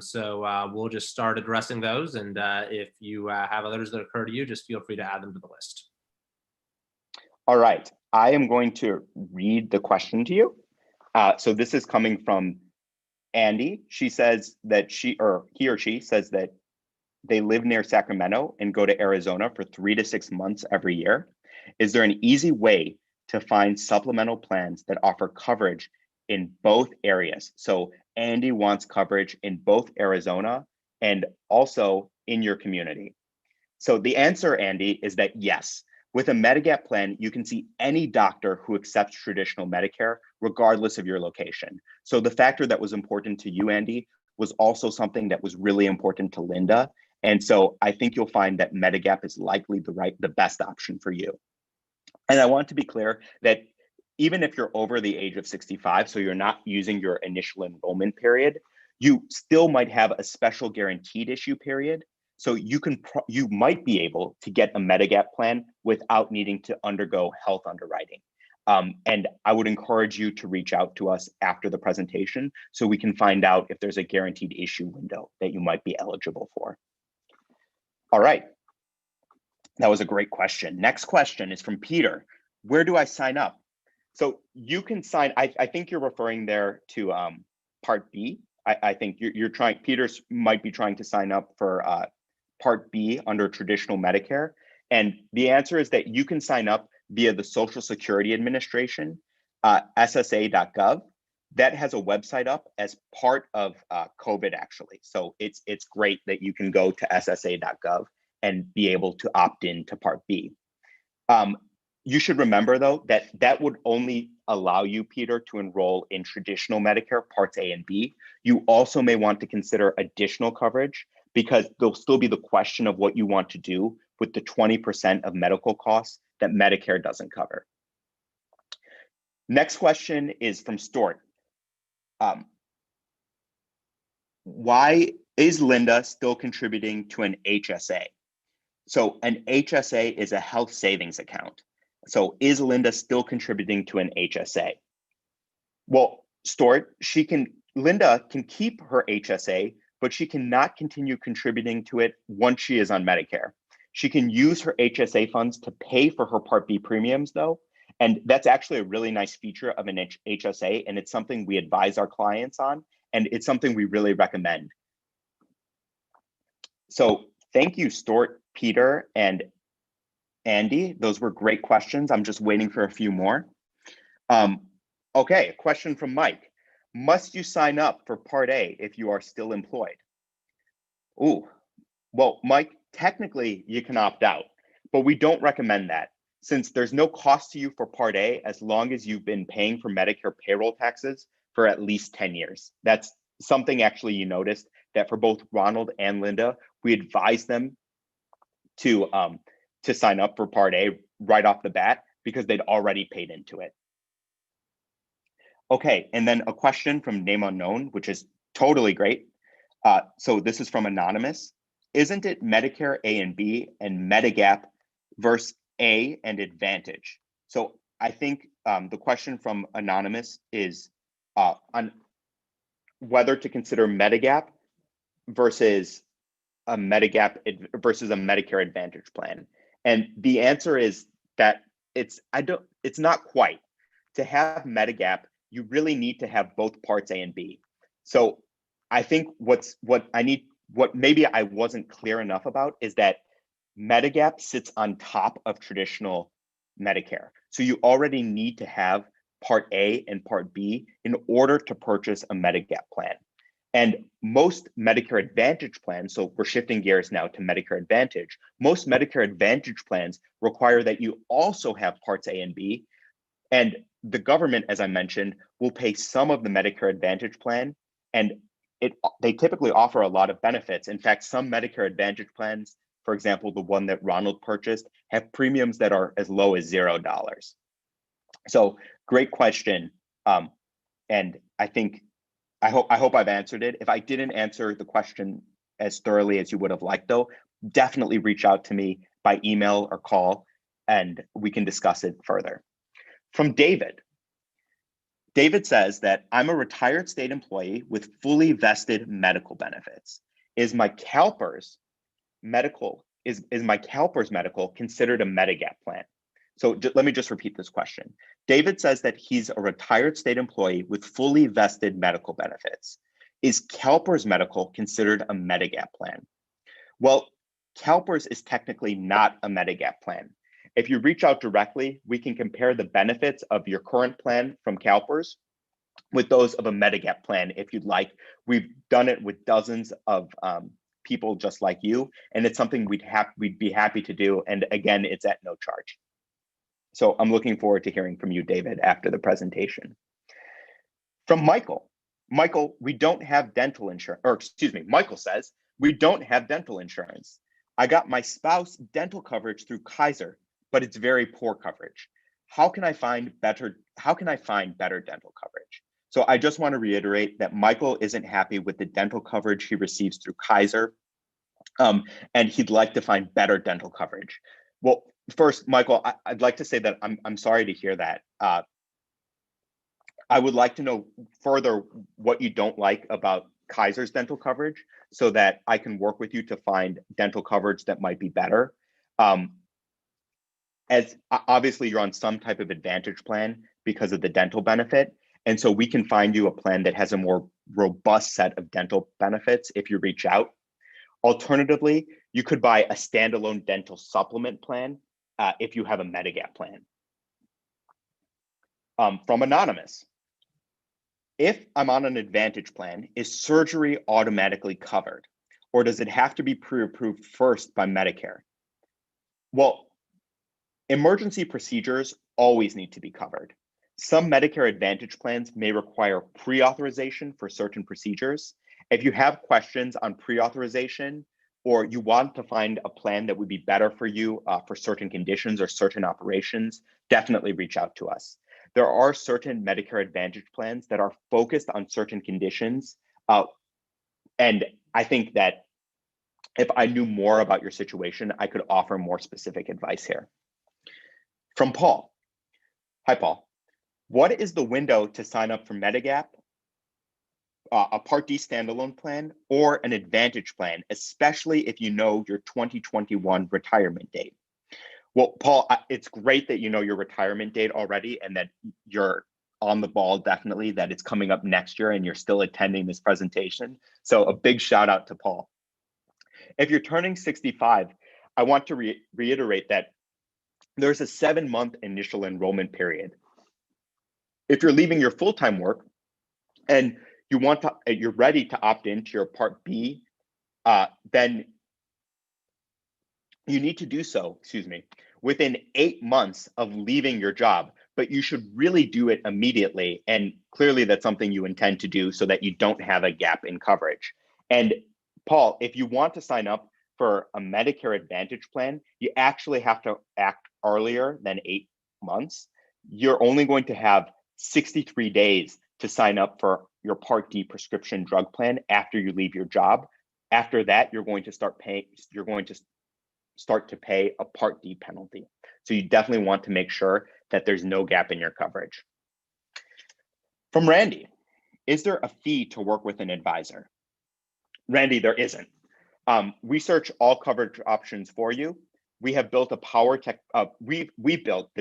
So we'll just start addressing those. And if you have others that occur to you, just feel free to add them to the list. All right, I am going to read the question to you. So this is coming from Andy. She says that he or she says that they live near Sacramento and go to Arizona for 3 to 6 months every year. Is there an easy way to find supplemental plans that offer coverage in both areas? So Andy wants coverage in both Arizona and also in your community. So the answer, Andy, is that yes. With a Medigap plan, you can see any doctor who accepts traditional Medicare, regardless of your location. So the factor that was important to you, Andy, was also something that was really important to Linda. And so I think you'll find that Medigap is likely the best option for you. And I want to be clear that even if you're over the age of 65, so you're not using your initial enrollment period, you still might have a special guaranteed issue period. So you might be able to get a Medigap plan without needing to undergo health underwriting. And I would encourage you to reach out to us after the presentation so we can find out if there's a guaranteed issue window that you might be eligible for. All right. That was a great question. Next question is from Peter. Where do I sign up? So you can sign, I think you're referring there to Part B. I think you're trying, Peter might be trying to sign up for Part B under traditional Medicare. And the answer is that you can sign up via the Social Security Administration, ssa.gov. That has a website up as part of COVID, actually. So it's great that you can go to ssa.gov and be able to opt in to Part B. You should remember, though, that that would only allow you, Peter, to enroll in traditional Medicare Parts A and B. You also may want to consider additional coverage because there'll still be the question of what you want to do with the 20% of medical costs that Medicare doesn't cover. Next question is from Stuart. Why is Linda still contributing to an HSA? So an HSA is a health savings account. So is Linda still contributing to an HSA? Well, Stuart, Linda can keep her HSA, but she cannot continue contributing to it once she is on Medicare. She can use her HSA funds to pay for her Part B premiums, though. And that's actually a really nice feature of an HSA, and it's something we advise our clients on, and it's something we really recommend. So thank you, Stuart, Peter, and Andy. Those were great questions. I'm just waiting for a few more. Okay, a question from Mike. Must you sign up for Part A if you are still employed? Ooh, well, Mike, technically you can opt out, but we don't recommend that since there's no cost to you for Part A as long as you've been paying for Medicare payroll taxes for at least 10 years. That's something actually you noticed that for both Ronald and Linda, we advise them to sign up for Part A right off the bat because they'd already paid into it. Okay, and then a question from Name Unknown, which is totally great. So this is from Anonymous. Isn't it Medicare A and B and Medigap versus A and Advantage? So I think the question from Anonymous is on whether to consider Medigap versus a Medicare Advantage plan. And the answer is that it's not quite. To have Medigap, you really need to have both Parts A and B. So I think what maybe I wasn't clear enough about is that Medigap sits on top of traditional Medicare. So you already need to have Part A and Part B in order to purchase a Medigap plan. And most Medicare Advantage plans, so we're shifting gears now to Medicare Advantage, most Medicare Advantage plans require that you also have Parts A and B. And the government, as I mentioned, will pay some of the Medicare Advantage plan, and they typically offer a lot of benefits. In fact, some Medicare Advantage plans, for example, the one that Ronald purchased, have premiums that are as low as $0. So great question. And I hope I've answered it. If I didn't answer the question as thoroughly as you would have liked, though, definitely reach out to me by email or call, and we can discuss it further. From David. David says that I'm a retired state employee with fully vested medical benefits. Is my CalPERS medical considered a Medigap plan? So let me just repeat this question. David says that he's a retired state employee with fully vested medical benefits. Is CalPERS medical considered a Medigap plan? Well, CalPERS is technically not a Medigap plan. If you reach out directly, we can compare the benefits of your current plan from CalPERS with those of a Medigap plan if you'd like. We've done it with dozens of people just like you, and it's something we'd be happy to do. And again, it's at no charge. So I'm looking forward to hearing from you, David, after the presentation. From Michael. Michael, we don't have dental insurance, or excuse me, Michael says, we don't have dental insurance. I got my spouse dental coverage through Kaiser, but it's very poor coverage. How can I find better dental coverage? So I just want to reiterate that Michael isn't happy with the dental coverage he receives through Kaiser, and he'd like to find better dental coverage. Well, first, Michael, I'd like to say that I'm sorry to hear that. I would like to know further what you don't like about Kaiser's dental coverage so that I can work with you to find dental coverage that might be better. As obviously you're on some type of Advantage plan because of the dental benefit. And so we can find you a plan that has a more robust set of dental benefits if you reach out. Alternatively, you could buy a standalone dental supplement plan if you have a Medigap plan. From Anonymous. If I'm on an Advantage plan, is surgery automatically covered? or does it have to be pre-approved first by Medicare? Well, emergency procedures always need to be covered. Some Medicare Advantage plans may require pre-authorization for certain procedures. If you have questions on pre-authorization, or you want to find a plan that would be better for you for certain conditions or certain operations, definitely reach out to us. There are certain Medicare Advantage plans that are focused on certain conditions. And I think that if I knew more about your situation, I could offer more specific advice here. From Paul. Hi, Paul. What is the window to sign up for Medigap, a Part D standalone plan, or an Advantage plan, especially if you know your 2021 retirement date? Well, Paul, it's great that you know your retirement date already and that you're on the ball, definitely, that it's coming up next year and you're still attending this presentation. So a big shout out to Paul. If you're turning 65, I want to reiterate that there's a 7-month initial enrollment period. If you're leaving your full-time work and you're ready to opt into your Part B, then you need to do so, within 8 months of leaving your job, but you should really do it immediately. And clearly that's something you intend to do so that you don't have a gap in coverage. And Paul, if you want to sign up for a Medicare Advantage plan, you actually have to act earlier than 8 months. You're only going to have 63 days to sign up for your Part D prescription drug plan after you leave your job. After that, you're going to start to pay a Part D penalty. So you definitely want to make sure that there's no gap in your coverage. From Randy, is there a fee to work with an advisor? Randy, there isn't. We search all coverage options for you. We have built the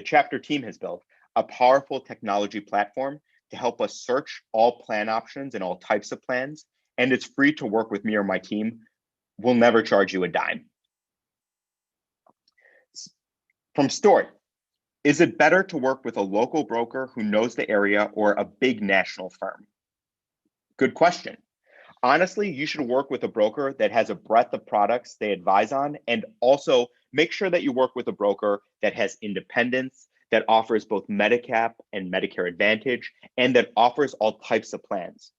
chapter team has built a powerful technology platform to help us search all plan options and all types of plans. And it's free to work with me or my team. We'll never charge you a dime. From Stuart, is it better to work with a local broker who knows the area or a big national firm? Good question. Honestly, you should work with a broker that has a breadth of products they advise on, and also make sure that you work with a broker that has independence, that offers both Medigap and Medicare Advantage, and that offers all types of plans.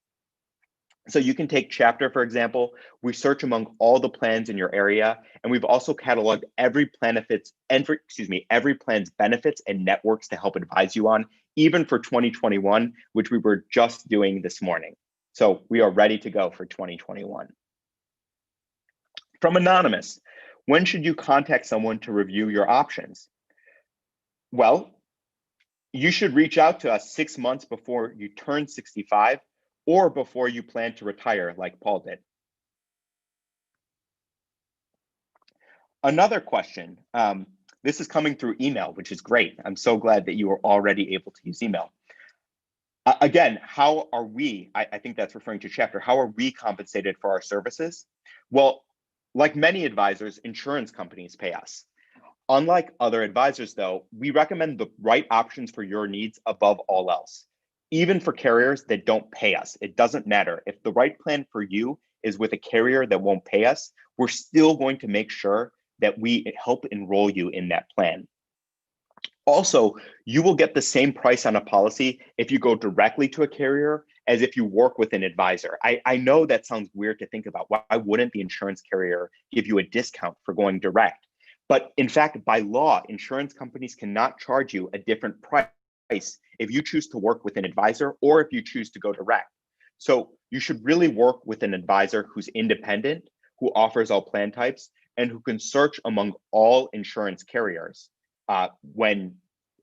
So you can take Chapter, for example. We search among all the plans in your area, and we've also cataloged every plan's benefits and networks to help advise you on, even for 2021, which we were just doing this morning. So we are ready to go for 2021. From Anonymous, when should you contact someone to review your options? Well, you should reach out to us 6 months before you turn 65 or before you plan to retire, like Paul did. Another question, this is coming through email, which is great. I'm so glad that you are already able to use email. Again, how are we, I think that's referring to Chapter, how are we compensated for our services? Well, like many advisors, insurance companies pay us. Unlike other advisors though, we recommend the right options for your needs above all else. Even for carriers that don't pay us, it doesn't matter. If the right plan for you is with a carrier that won't pay us, we're still going to make sure that we help enroll you in that plan. Also, you will get the same price on a policy if you go directly to a carrier as if you work with an advisor. I know that sounds weird to think about. Why wouldn't the insurance carrier give you a discount for going direct? But in fact, by law, insurance companies cannot charge you a different price if you choose to work with an advisor or if you choose to go direct. So you should really work with an advisor who's independent, who offers all plan types, and who can search among all insurance carriers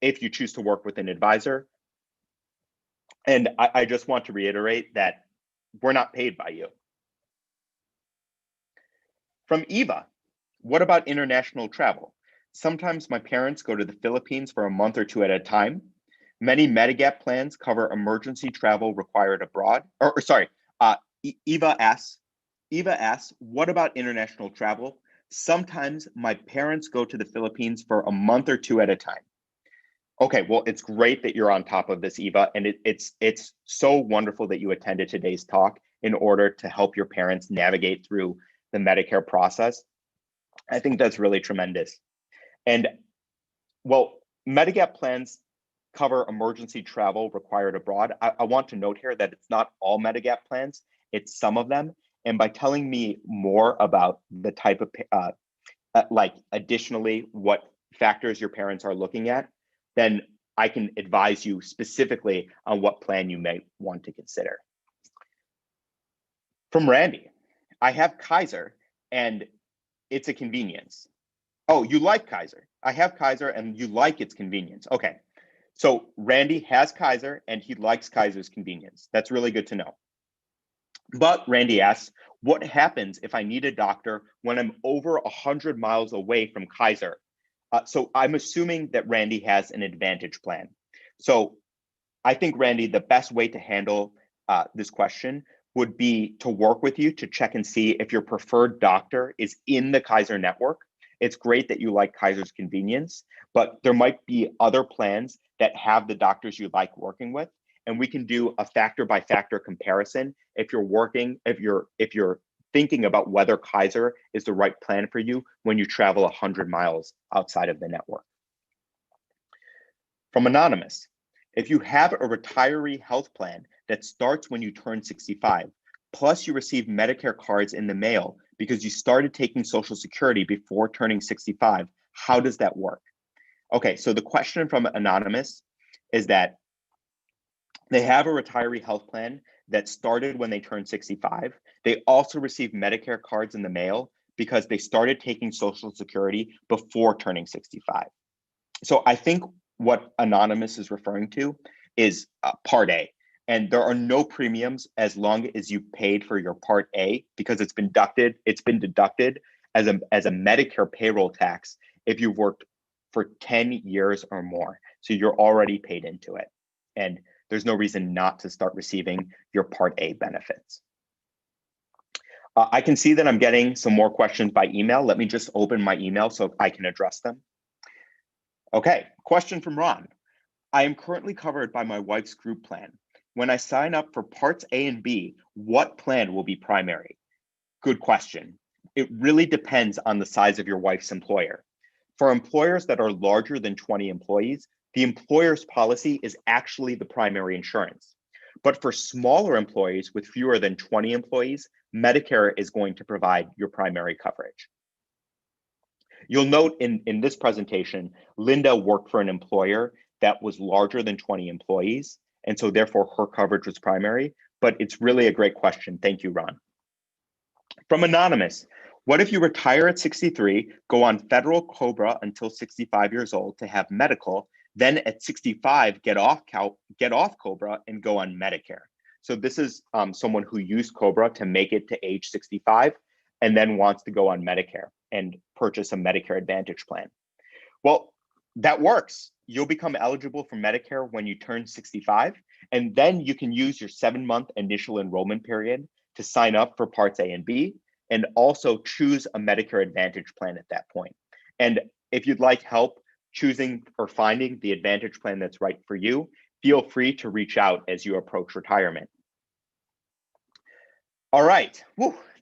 if you choose to work with an advisor. And I just want to reiterate that we're not paid by you. From Eva, what about international travel? Sometimes my parents go to the Philippines for a month or two at a time. Many Medigap plans cover emergency travel required abroad. Eva asks, what about international travel? Sometimes my parents go to the Philippines for a month or two at a time. Okay, well, it's great that you're on top of this, Eva, and it's so wonderful that you attended today's talk in order to help your parents navigate through the Medicare process. I think that's really tremendous. And well, Medigap plans cover emergency travel required abroad. I want to note here that it's not all Medigap plans, it's some of them. And by telling me more about the type of, like additionally, what factors your parents are looking at, then I can advise you specifically on what plan you may want to consider. From Randy, I have Kaiser and it's a convenience. Oh, you like Kaiser. I have Kaiser and you like its convenience. Okay. So Randy has Kaiser and he likes Kaiser's convenience. That's really good to know. But Randy asks, what happens if I need a doctor when I'm over 100 miles away from Kaiser? So I'm assuming that Randy has an Advantage plan. So I think, Randy, the best way to handle this question would be to work with you to check and see if your preferred doctor is in the Kaiser network. It's great that you like Kaiser's convenience, but there might be other plans that have the doctors you like working with. And we can do a factor by factor comparison if you're thinking about whether Kaiser is the right plan for you when you travel 100 miles outside of the network. From Anonymous, if you have a retiree health plan that starts when you turn 65, plus you receive Medicare cards in the mail because you started taking Social Security before turning 65, how does that work? Okay, so the question from Anonymous is that they have a retiree health plan that started when they turned 65. They also receive Medicare cards in the mail because they started taking Social Security before turning 65. So I think what Anonymous is referring to is Part A. And there are no premiums as long as you paid for your Part A because it's been deducted as a Medicare payroll tax if you've worked for 10 years or more. So you're already paid into it. And there's no reason not to start receiving your Part A benefits. I can see that I'm getting some more questions by email. Let me just open my email so I can address them. Okay, question from Ron. I am currently covered by my wife's group plan. When I sign up for Parts A and B, what plan will be primary? Good question. It really depends on the size of your wife's employer. For employers that are larger than 20 employees, the employer's policy is actually the primary insurance. But for smaller employees with fewer than 20 employees, Medicare is going to provide your primary coverage. You'll note in this presentation, Linda worked for an employer that was larger than 20 employees, and so therefore her coverage was primary, but it's really a great question. Thank you, Ron. From Anonymous, what if you retire at 63, go on federal COBRA until 65 years old to have medical, then at 65, get off COBRA and go on Medicare? So this is someone who used COBRA to make it to age 65 and then wants to go on Medicare and purchase a Medicare Advantage plan. Well, that works. You'll become eligible for Medicare when you turn 65, and then you can use your 7-month initial enrollment period to sign up for Parts A and B, and also choose a Medicare Advantage plan at that point. And if you'd like help choosing or finding the Advantage plan that's right for you, feel free to reach out as you approach retirement. All right,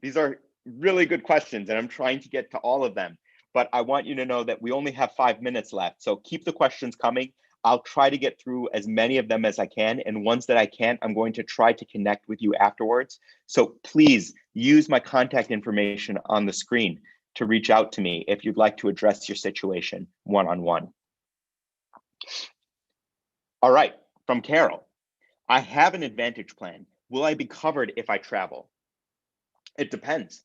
these are really good questions, and I'm trying to get to all of them. But I want you to know that we only have 5 minutes left. So keep the questions coming. I'll try to get through as many of them as I can. And ones that I can't, I'm going to try to connect with you afterwards. So please use my contact information on the screen to reach out to me if you'd like to address your situation one-on-one. All right, from Carol. I have an Advantage plan. Will I be covered if I travel? It depends.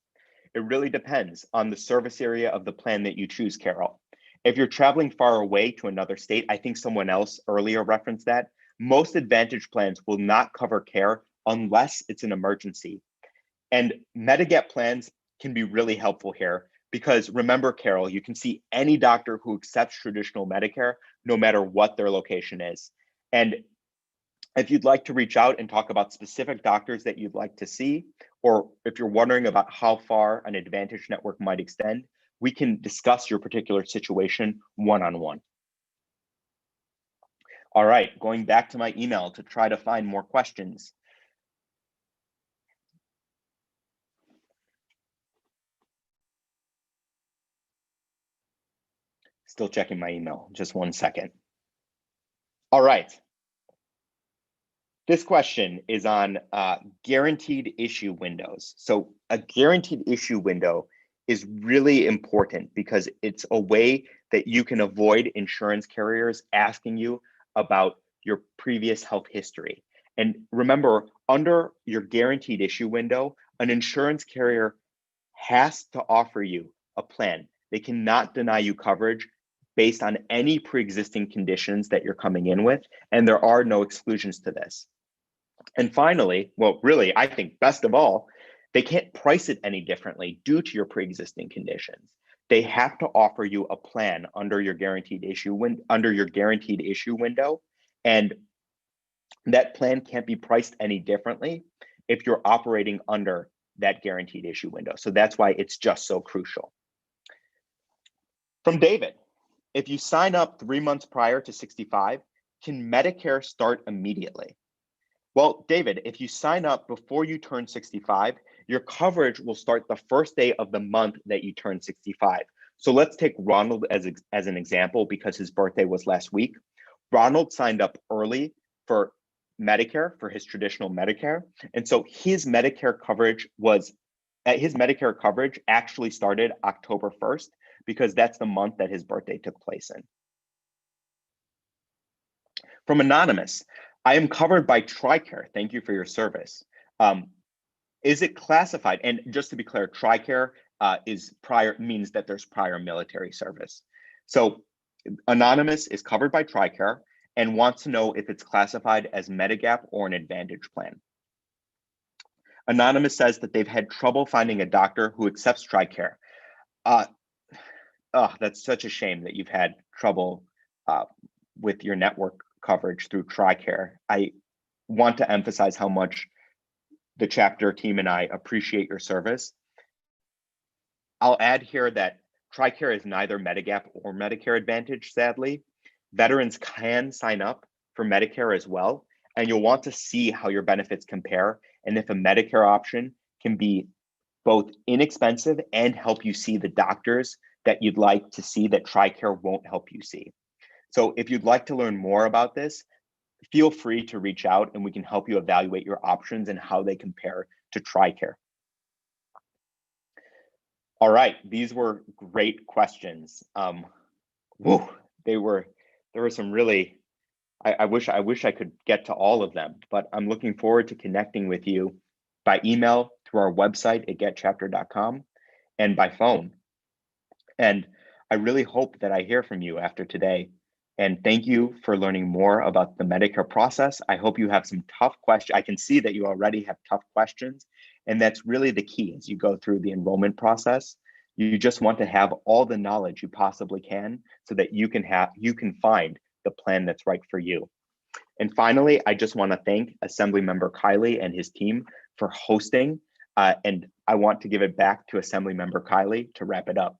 It really depends on the service area of the plan that you choose, Carol. If you're traveling far away to another state, I think someone else earlier referenced that, most Advantage plans will not cover care unless it's an emergency. And Medigap plans can be really helpful here because remember, Carol, you can see any doctor who accepts traditional Medicare, no matter what their location is. And if you'd like to reach out and talk about specific doctors that you'd like to see, or if you're wondering about how far an Advantage network might extend, we can discuss your particular situation one-on-one. All right, going back to my email to try to find more questions. Still checking my email, just 1 second. All right. This question is on guaranteed issue windows. So a guaranteed issue window is really important because it's a way that you can avoid insurance carriers asking you about your previous health history. And remember, under your guaranteed issue window, an insurance carrier has to offer you a plan. They cannot deny you coverage based on any pre-existing conditions that you're coming in with, and there are no exclusions to this. And finally, well, really, I think best of all, they can't price it any differently due to your pre-existing conditions. They have to offer you a plan under your guaranteed issue window, and that plan can't be priced any differently if you're operating under that guaranteed issue window. So that's why it's just so crucial. From David, if you sign up 3 months prior to 65, can Medicare start immediately? Well, David, if you sign up before you turn 65, your coverage will start the first day of the month that you turn 65. So let's take Ronald as an example because his birthday was last week. Ronald signed up early for Medicare, for his traditional Medicare. And so his Medicare coverage actually started October 1st because that's the month that his birthday took place in. From Anonymous, I am covered by TRICARE. Thank you for your service. Is it classified? And just to be clear, TRICARE means that there's prior military service. So Anonymous is covered by TRICARE and wants to know if it's classified as Medigap or an Advantage plan. Anonymous says that they've had trouble finding a doctor who accepts TRICARE. That's such a shame that you've had trouble with your network coverage through TRICARE. I want to emphasize how much the chapter team and I appreciate your service. I'll add here that TRICARE is neither Medigap or Medicare Advantage, sadly. Veterans can sign up for Medicare as well, and you'll want to see how your benefits compare and if a Medicare option can be both inexpensive and help you see the doctors that you'd like to see that TRICARE won't help you see. So if you'd like to learn more about this, feel free to reach out and we can help you evaluate your options and how they compare to TRICARE. All right, these were great questions. There were some really, I wish I could get to all of them, but I'm looking forward to connecting with you by email through our website at getchapter.com and by phone. And I really hope that I hear from you after today. And thank you for learning more about the Medicare process. I hope you have some tough questions. I can see that you already have tough questions. And that's really the key as you go through the enrollment process. You just want to have all the knowledge you possibly can so that you can find the plan that's right for you. And finally, I just want to thank Assemblymember Kiley and his team for hosting. And I want to give it back to Assemblymember Kiley to wrap it up.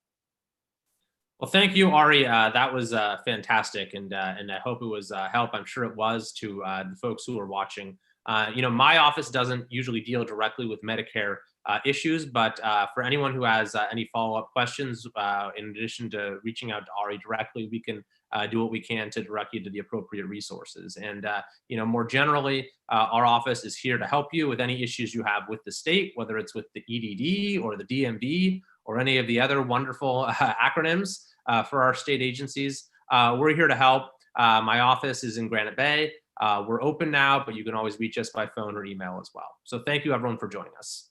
Well, thank you, Ari. That was fantastic, and I hope it was help. I'm sure it was to the folks who are watching. My office doesn't usually deal directly with Medicare issues, but for anyone who has any follow-up questions, in addition to reaching out to Ari directly, we can do what we can to direct you to the appropriate resources. And more generally, our office is here to help you with any issues you have with the state, whether it's with the EDD or the DMV or any of the other wonderful acronyms for our state agencies. We're here to help. My office is in Granite Bay. We're open now, but you can always reach us by phone or email as well. So thank you, everyone, for joining us.